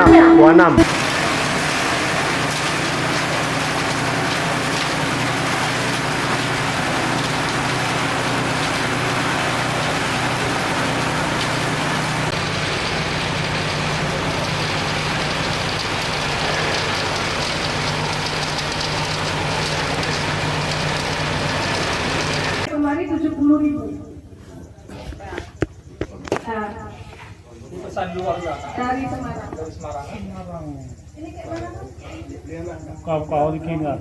26. Kemarin 70.000. Nah, Pesan luar sana. dari Semarang. Dari Semarang. Ini kayak mana? Kau dikingat.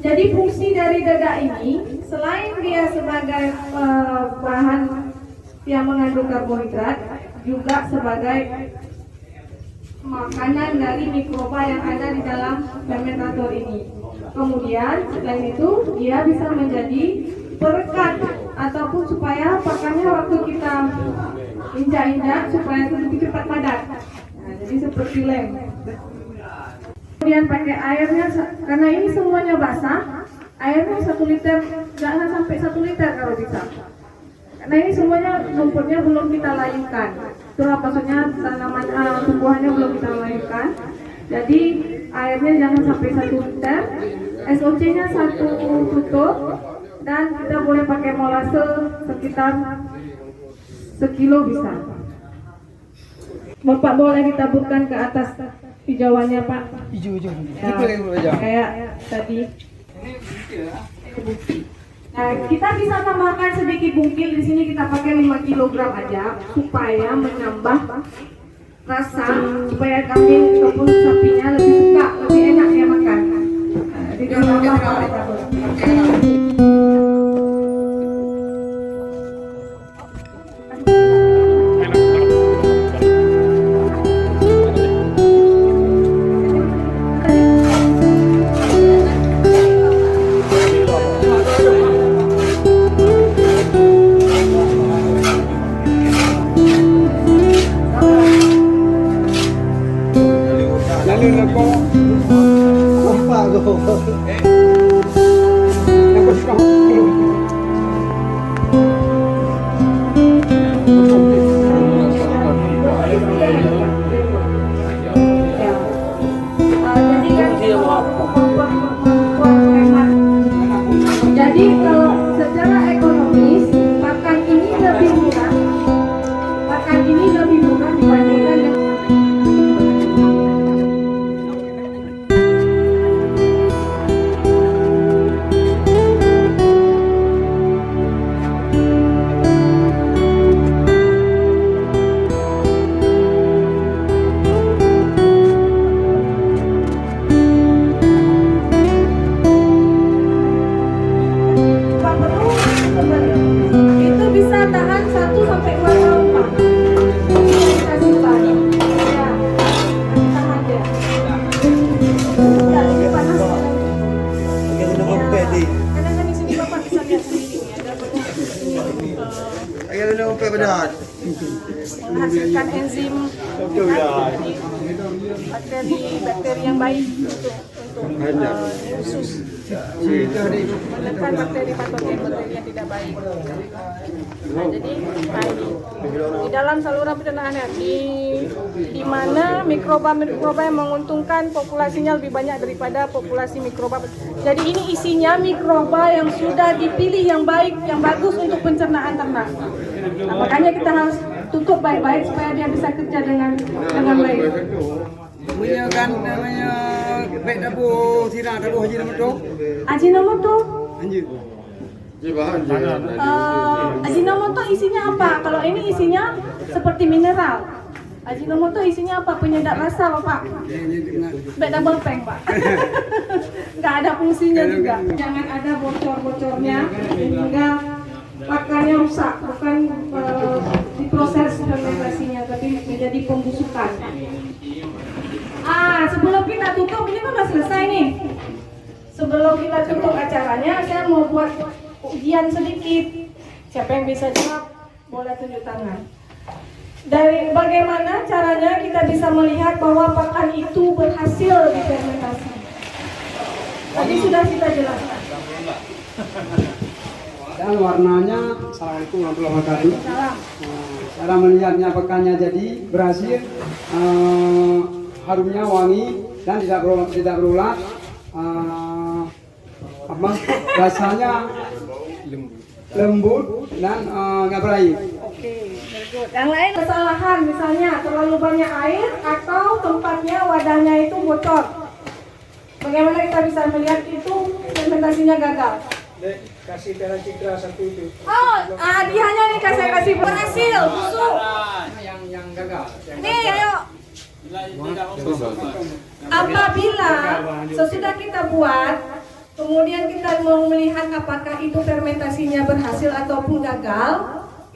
Jadi fungsi dari dada ini, selain dia sebagai bahan yang mengandung karbohidrat, juga sebagai makanan dari mikroba yang ada di dalam fermentator ini. Kemudian selain itu dia bisa menjadi perekat ataupun supaya pakannya waktu kita injak-injak supaya itu lebih cepat padat. Nah, jadi seperti lem. Kemudian pakai airnya karena ini semuanya basah, airnya 1 liter, jangan sampai 1 liter kalau bisa. Karena ini semuanya rumputnya belum kita layukan. Itulah maksudnya tanaman tumbuhannya belum kita layukan. Jadi airnya jangan sampai 1 liter, SOC-nya 1 tutup, dan kita boleh pakai molase sekitar sekilo bisa. Bapak boleh ditaburkan ke atas hijauannya Pak. Hijau. Ya, kayak tadi. Nah, kita bisa tambahkan sedikit bungkil. Di sini kita pakai 5 kg aja supaya menambah rasa, supaya kambing ataupun sapinya lebih suka, lebih enak dia makan. Nah, jadi tambah Jadi kalau secara ekonomis pakan ini lebih murah. Pakan ini lebih murah dibandingkan dengan itu bisa tahan 1 sampai 2 tahun Pak. Kita simpan. Ya, tahan dia. Ya, ini panas. Ya, karena kan di sini Bapak bisa lihat sendiri ya, ada menghasilkan enzim bakteri yang baik untuk khusus menekan bakteri patogen yang tidak baik. Nah, jadi di dalam saluran pencernaan di mana mikroba yang menguntungkan populasinya lebih banyak daripada populasi mikroba. Jadi ini isinya mikroba yang sudah dipilih yang baik, yang bagus untuk pencernaan ternak. Nah, makanya kita harus tutup baik-baik supaya dia bisa kerja dengan baik. Punya kan namanya baik dapur tirang dapur Ajinomoto. Ajinomoto. Anjir. Ajinomoto isinya apa? Kalau ini isinya seperti mineral. Ajinomoto isinya apa? Penyedap rasa, Bapak. Baik double peng, Pak. Nggak ada fungsinya juga. Jangan ada bocor-bocornya hingga pakannya rusak, bukan diproses fermentasinya, tapi menjadi pembusukan. Sebelum kita tutup, ini kan udah selesai nih. Sebelum kita tutup acaranya, saya mau buat ujian sedikit. Siapa yang bisa jawab, boleh tunjuk tangan. Dari bagaimana caranya kita bisa melihat bahwa pakan itu berhasil difermentasi. Tadi sudah kita jelaskan. dan warnanya. Assalamualaikum warahmatullahi wabarakatuh. Cara melihatnya pekannya jadi berhasil, harumnya wangi dan tidak berulat, rasanya lembut dan nggak berair. Oke, very good. Yang lain kesalahan misalnya terlalu banyak air atau tempatnya wadahnya itu bocor. Bagaimana kita bisa melihat itu fermentasinya gagal? Dek, kasih Tera Citra satu itu. Oh, hadiahnya nih saya kasih berhasil, busuk. Yang gagal. Nih, ayo. Apabila sesudah kita buat, kemudian kita mau melihat apakah itu fermentasinya berhasil ataupun gagal,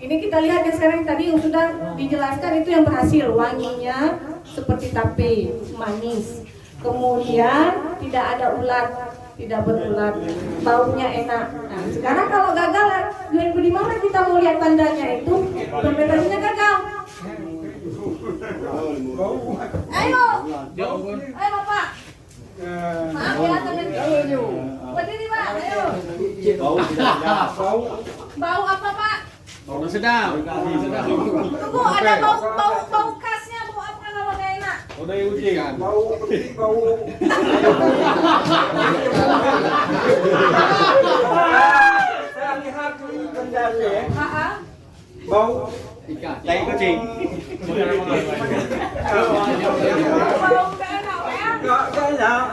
ini kita lihat yang sekarang tadi yang sudah dijelaskan itu yang berhasil, wanginya seperti tape, manis. Kemudian tidak ada ulat, tidak berulat, baunya enak. Nah, sekarang kalau gagal, di mana kita mau lihat tandanya itu fermentasinya gagal? Ayo, ayo Bapak. Maaf ya tangan kiri. Berdiri Pak, ayo. Bau apa Pak? Bau sedap. Tunggu, ada bau khasnya, bau apa kalau nggak enak? Udah uji. Bau petik, bau. Saya lihat di bendanya ya. Bau ikan. Tai kucing. Bau nggak enak ya? nggak enak.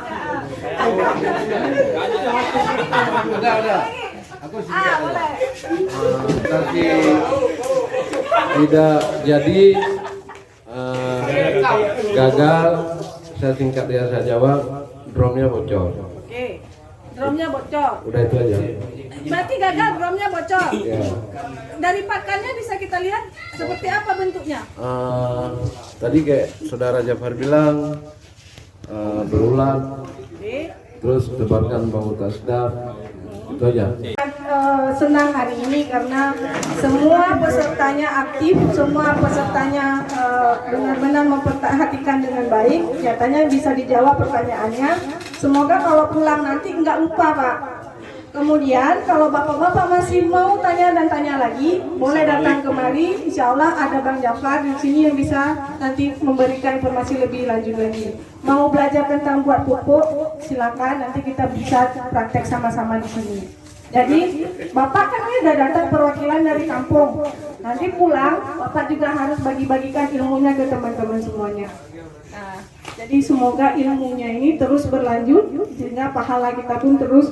Udah. Aku sudah. Boleh. Tapi tidak jadi gagal. Saya singkat ya saya jawab. Drumnya bocor. Oke, drumnya bocor. Udah itu aja. Berarti gagal, drumnya bocor. Ya. Dari pakannya bisa kita lihat seperti apa bentuknya. Tadi kayak saudara Jafar bilang berulat. Oke. Terus tebarkan bau tak sedap. Itu aja. Senang hari ini karena semua pesertanya aktif, semua pesertanya benar-benar memperhatikan dengan baik. Nyatanya bisa dijawab pertanyaannya. Semoga kalau pulang nanti nggak lupa Pak. Kemudian kalau bapak-bapak masih mau tanya dan tanya lagi, boleh datang kemari. Insya Allah ada Bang Jafar di sini yang bisa nanti memberikan informasi lebih lanjut lagi. Mau belajar tentang buat pupuk, silakan. Nanti kita bisa praktek sama-sama di sini. Jadi bapak kan ini udah datang perwakilan dari kampung. Nanti pulang, bapak juga harus bagi-bagikan ilmunya ke teman-teman semuanya. Nah, jadi semoga ilmunya ini terus berlanjut sehingga pahala kita pun terus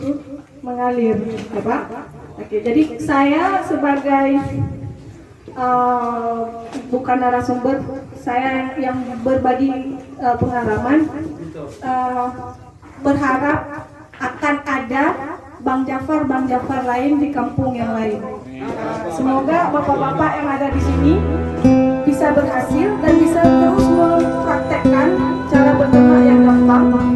mengalir, ya Pak. Oke, jadi saya sebagai bukan narasumber, saya yang berbagi pengalaman, berharap akan ada Bang Jafar lain di kampung yang lain. Semoga bapak-bapak yang ada di sini bisa berhasil dan bisa terus mempraktekkan cara berternak yang gampang.